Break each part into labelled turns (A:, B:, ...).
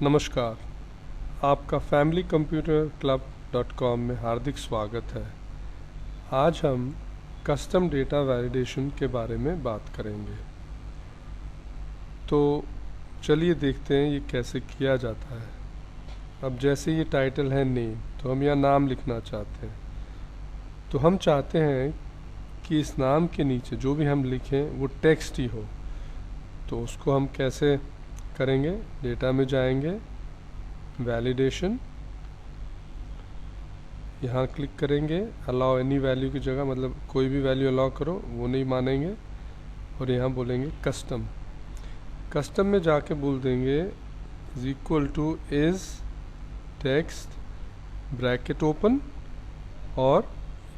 A: नमस्कार, आपका family computer club .com में हार्दिक स्वागत है। आज हम कस्टम डेटा वैलिडेशन के बारे में बात करेंगे। तो चलिए देखते हैं ये कैसे किया जाता है। अब जैसे ये टाइटल है नेम, तो हम यहाँ नाम लिखना चाहते हैं। तो हम चाहते हैं कि इस नाम के नीचे जो भी हम लिखें वो टेक्स्ट ही हो। तो उसको हम कैसे करेंगे? डेटा में जाएंगे, वैलिडेशन, यहाँ क्लिक करेंगे, अलाउ एनी वैल्यू की जगह, मतलब कोई भी वैल्यू अलाउ करो, वो नहीं मानेंगे। और यहाँ बोलेंगे कस्टम। कस्टम में जाके बोल देंगे is equal two is text bracket open, और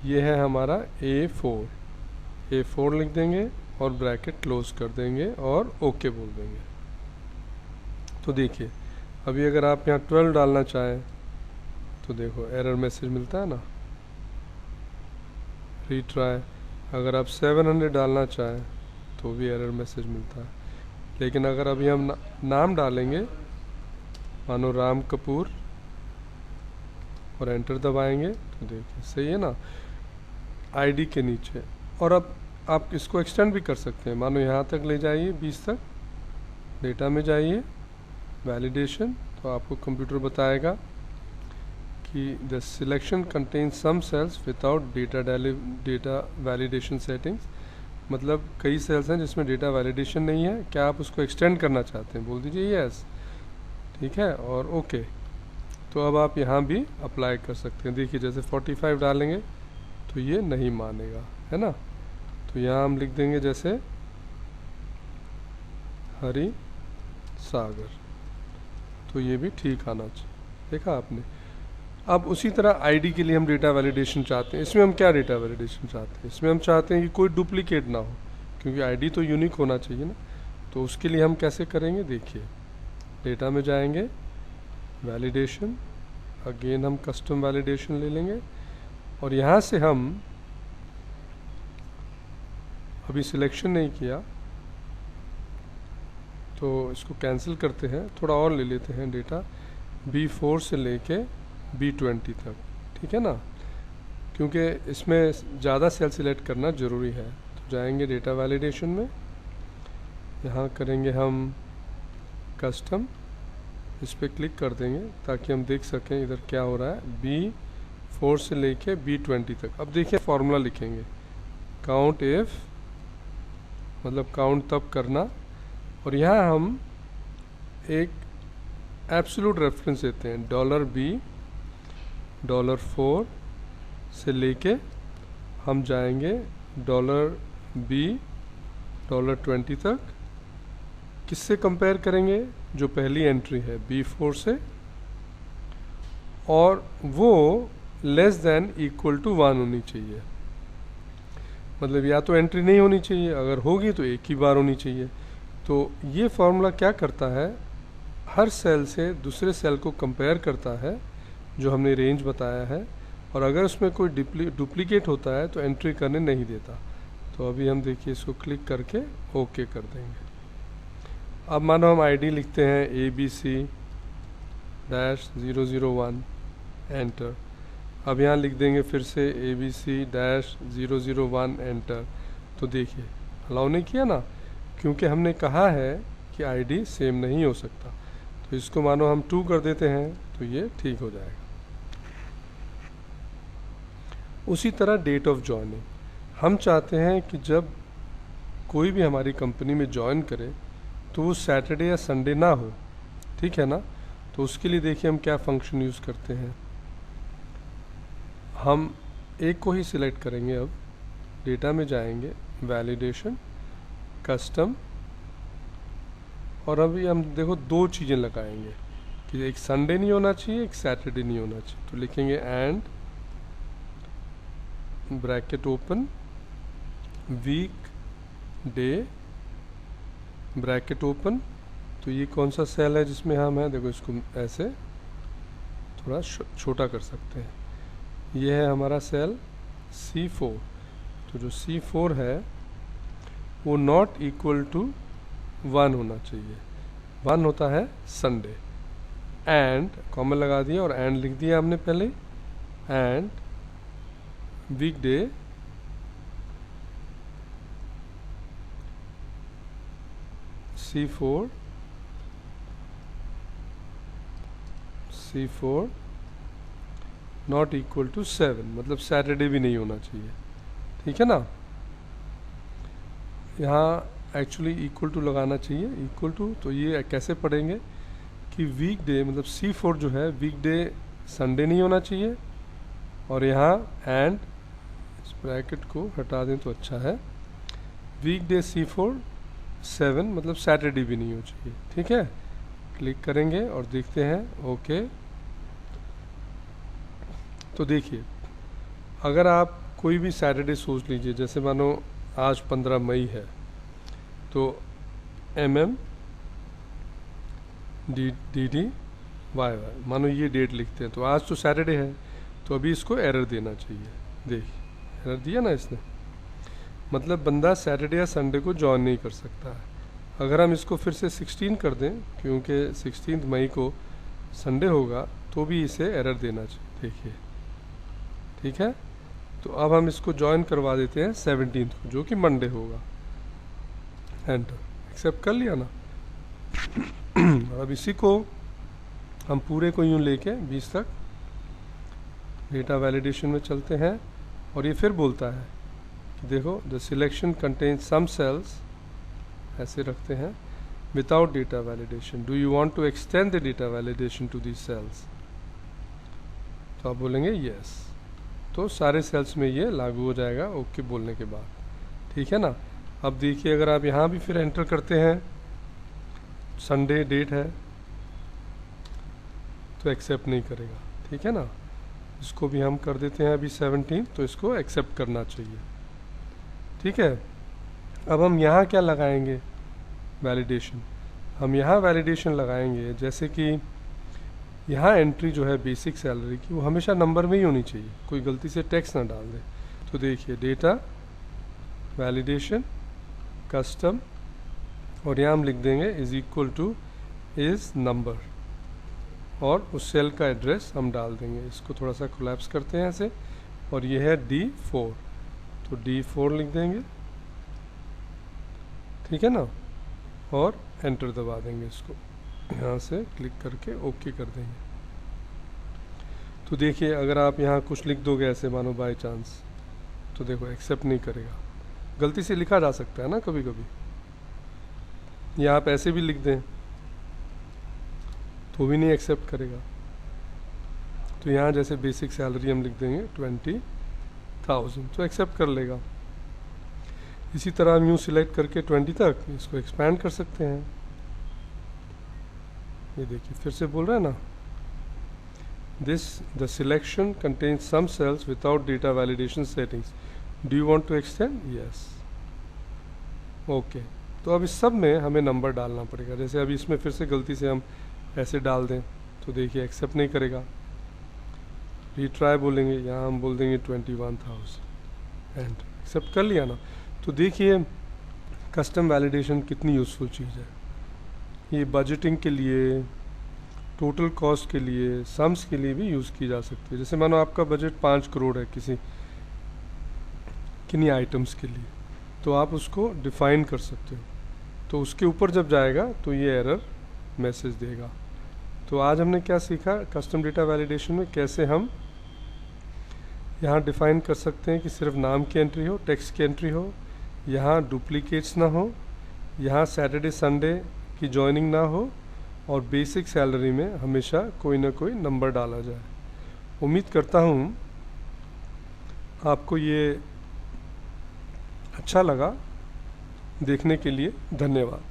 A: ये है हमारा A4 लिख देंगे और ब्रैकेट क्लोज कर देंगे और ओके बोल देंगे। तो देखिए अभी अगर आप यहाँ 12 डालना चाहें तो देखो एरर मैसेज मिलता है ना, रीट्राई। अगर आप 700 डालना चाहें तो भी एरर मैसेज मिलता है। लेकिन अगर अभी हम नाम डालेंगे, मानो राम कपूर, और एंटर दबाएंगे तो देखिए सही है ना, आईडी के नीचे। और अब आप इसको एक्सटेंड भी कर सकते हैं, मानो यहाँ तक ले जाइए, 20 तक। डेटा में जाइए, वैलिडेशन, तो आपको कंप्यूटर बताएगा कि the selection contains some cells without data validation settings. मतलब कई सेल्स हैं जिसमें डेटा वैलिडेशन नहीं है, क्या आप उसको एक्सटेंड करना चाहते हैं? बोल दीजिए यस, ठीक है, और ओके। तो अब आप यहाँ भी अप्लाई कर सकते हैं। देखिए जैसे 45 डालेंगे तो ये नहीं मानेगा, है ना। तो यहाँ हम लिख देंगे जैसे हरी सागर, तो ये भी ठीक आना चाहिए। देखा आपने। अब उसी तरह आईडी के लिए हम डेटा वैलिडेशन चाहते हैं। इसमें हम क्या डेटा वैलिडेशन चाहते हैं? इसमें हम चाहते हैं कि कोई डुप्लीकेट ना हो, क्योंकि आईडी तो यूनिक होना चाहिए ना। तो उसके लिए हम कैसे करेंगे? देखिए डेटा में जाएंगे, वैलिडेशन, अगेन हम कस्टम वैलिडेशन ले लेंगे, और यहाँ से हम अभी सिलेक्शन नहीं किया तो इसको कैंसिल करते हैं, थोड़ा और ले लेते हैं डेटा B4 से लेके B20 तक, ठीक है ना, क्योंकि इसमें ज़्यादा सेल सिलेक्ट करना ज़रूरी है। तो जाएंगे डेटा वैलिडेशन में, यहाँ करेंगे हम कस्टम, इस पर क्लिक कर देंगे ताकि हम देख सकें इधर क्या हो रहा है। B4 से लेके B20 तक। अब देखिए फॉर्मूला लिखेंगे, काउंट इफ, मतलब काउंट तब करना, और यहाँ हम एक एब्सोल्यूट रेफरेंस देते हैं, $B $4 से लेके हम जाएंगे $B $20 तक। किससे कंपेयर करेंगे? जो पहली एंट्री है B4 से, और वो लेस देन इक्वल टू 1 होनी चाहिए। मतलब या तो एंट्री नहीं होनी चाहिए, अगर होगी तो एक ही बार होनी चाहिए। तो ये फॉर्मूला क्या करता है, हर सेल से दूसरे सेल को कंपेयर करता है जो हमने रेंज बताया है, और अगर उसमें कोई डुप्लीकेट होता है तो एंट्री करने नहीं देता। तो अभी हम देखिए इसको क्लिक करके ओके कर देंगे। अब मानो हम आईडी लिखते हैं ABC-001, एंटर। अब यहाँ लिख देंगे फिर से ABC-001, एंटर। तो देखिए अलाउ नहीं किया ना, क्योंकि हमने कहा है कि आईडी सेम नहीं हो सकता। तो इसको मानो हम 2 कर देते हैं तो ये ठीक हो जाएगा। उसी तरह डेट ऑफ ज्वाइनिंग, हम चाहते हैं कि जब कोई भी हमारी कंपनी में ज्वाइन करे तो वो सैटरडे या संडे ना हो, ठीक है ना। तो उसके लिए देखिए हम क्या फंक्शन यूज़ करते हैं। हम एक को ही सिलेक्ट करेंगे। अब डेटा में जाएंगे, वैलिडेशन, कस्टम, और अभी हम देखो 2 चीज़ें लगाएंगे कि एक संडे नहीं होना चाहिए, एक सैटरडे नहीं होना चाहिए। तो लिखेंगे and bracket open weekday bracket open. तो ये कौन सा सेल है जिसमें हम हैं? देखो इसको ऐसे थोड़ा छोटा कर सकते हैं। ये है हमारा सेल C4। तो जो C4 है वो नॉट इक्वल टू 1 होना चाहिए। 1 होता है संडे। एंड कॉमा लगा दिया और एंड लिख दिया हमने पहले, and weekday C4 not equal to 7, मतलब सैटरडे भी नहीं होना चाहिए, ठीक है ना। यहाँ एक्चुअली इक्वल टू लगाना चाहिए, इक्वल टू। तो ये कैसे पढ़ेंगे कि वीकडे मतलब C4 जो है वीकडे संडे नहीं होना चाहिए, और यहाँ एंड इस ब्रैकेट को हटा दें तो अच्छा है, वीकडे C4 7 मतलब सैटरडे भी नहीं हो चाहिए, ठीक है। क्लिक करेंगे और देखते हैं, ओके। तो देखिए अगर आप कोई भी सैटरडे सोच लीजिए, जैसे मानो आज 15 मई है, तो DD YY मानो ये डेट लिखते हैं, तो आज तो सैटरडे है, तो अभी इसको एरर देना चाहिए। देखिए एरर दिया ना इसने, मतलब बंदा सैटरडे या संडे को ज्वाइन नहीं कर सकता है। अगर हम इसको फिर से 16 कर दें, क्योंकि 16 मई को संडे होगा, तो भी इसे एरर देना चाहिए। देखिए ठीक है। तो अब हम इसको ज्वाइन करवा देते हैं 17 को, जो कि मंडे होगा। एंटर, एक्सेप्ट कर लिया ना। अब इसी को हम पूरे को यूँ लेके 20 तक डेटा वैलिडेशन में चलते हैं, और ये फिर बोलता है कि देखो the selection contains some cells, ऐसे रखते हैं, without data validation, do you want to extend the data validation to these cells. तो आप बोलेंगे यस, तो सारे सेल्स में ये लागू हो जाएगा ओके बोलने के बाद, ठीक है ना। अब देखिए अगर आप यहाँ भी फिर एंटर करते हैं, संडे डेट है, तो एक्सेप्ट नहीं करेगा, ठीक है ना। इसको भी हम कर देते हैं अभी 17, तो इसको एक्सेप्ट करना चाहिए, ठीक है। अब हम यहाँ क्या लगाएंगे, वैलिडेशन। हम यहाँ वैलिडेशन लगाएंगे, जैसे कि यहाँ एंट्री जो है बेसिक सैलरी की, वो हमेशा नंबर में ही होनी चाहिए, कोई गलती से टेक्स्ट ना डाल दे। तो देखिए डेटा वैलिडेशन कस्टम, और यहाँ हम लिख देंगे is equal two is number, और उस सेल का एड्रेस हम डाल देंगे। इसको थोड़ा सा कोलैप्स करते हैं ऐसे, और ये है D4, तो D4 लिख देंगे, ठीक है ना, और एंटर दबा देंगे। इसको यहाँ से क्लिक करके ओके कर देंगे। तो देखिए अगर आप यहाँ कुछ लिख दोगे ऐसे मानो बाय चांस, तो देखो एक्सेप्ट नहीं करेगा। गलती से लिखा जा सकता है ना कभी कभी, या आप ऐसे भी लिख दें तो भी नहीं एक्सेप्ट करेगा। तो यहाँ जैसे बेसिक सैलरी हम लिख देंगे 20,000, तो एक्सेप्ट कर लेगा। इसी तरह हम यूँ सिलेक्ट करके 20 तक इसको एक्सपैंड कर सकते हैं। ये देखिए फिर से बोल रहा है ना, the selection contains some cells without data validation settings, do you want to extend, yes, okay. तो अब इस सब में हमें नंबर डालना पड़ेगा। जैसे अभी इसमें फिर से गलती से हम ऐसे डाल दें, तो देखिए एक्सेप्ट नहीं करेगा। रीट्राई बोलेंगे, यहाँ हम बोल देंगे 21,000, एंड एक्सेप्ट कर लिया ना। तो देखिए कस्टम वैलिडेशन कितनी यूज़फुल चीज़ है। ये बजटिंग के लिए, टोटल कॉस्ट के लिए, सम्स के लिए भी यूज़ की जा सकती है। जैसे मानो आपका बजट 5 करोड़ है किन्हीं आइटम्स के लिए, तो आप उसको डिफ़ाइन कर सकते हो। तो उसके ऊपर जब जाएगा तो ये एरर मैसेज देगा। तो आज हमने क्या सीखा, कस्टम डेटा वैलिडेशन में कैसे हम यहाँ डिफ़ाइन कर सकते हैं कि सिर्फ नाम की एंट्री हो, टेक्स्ट की एंट्री हो, यहाँ डुप्लीकेट्स ना हो, यहाँ सैटरडे संडे की जॉइनिंग ना हो, और बेसिक सैलरी में हमेशा कोई ना कोई नंबर डाला जाए। उम्मीद करता हूँ आपको ये अच्छा लगा। देखने के लिए धन्यवाद।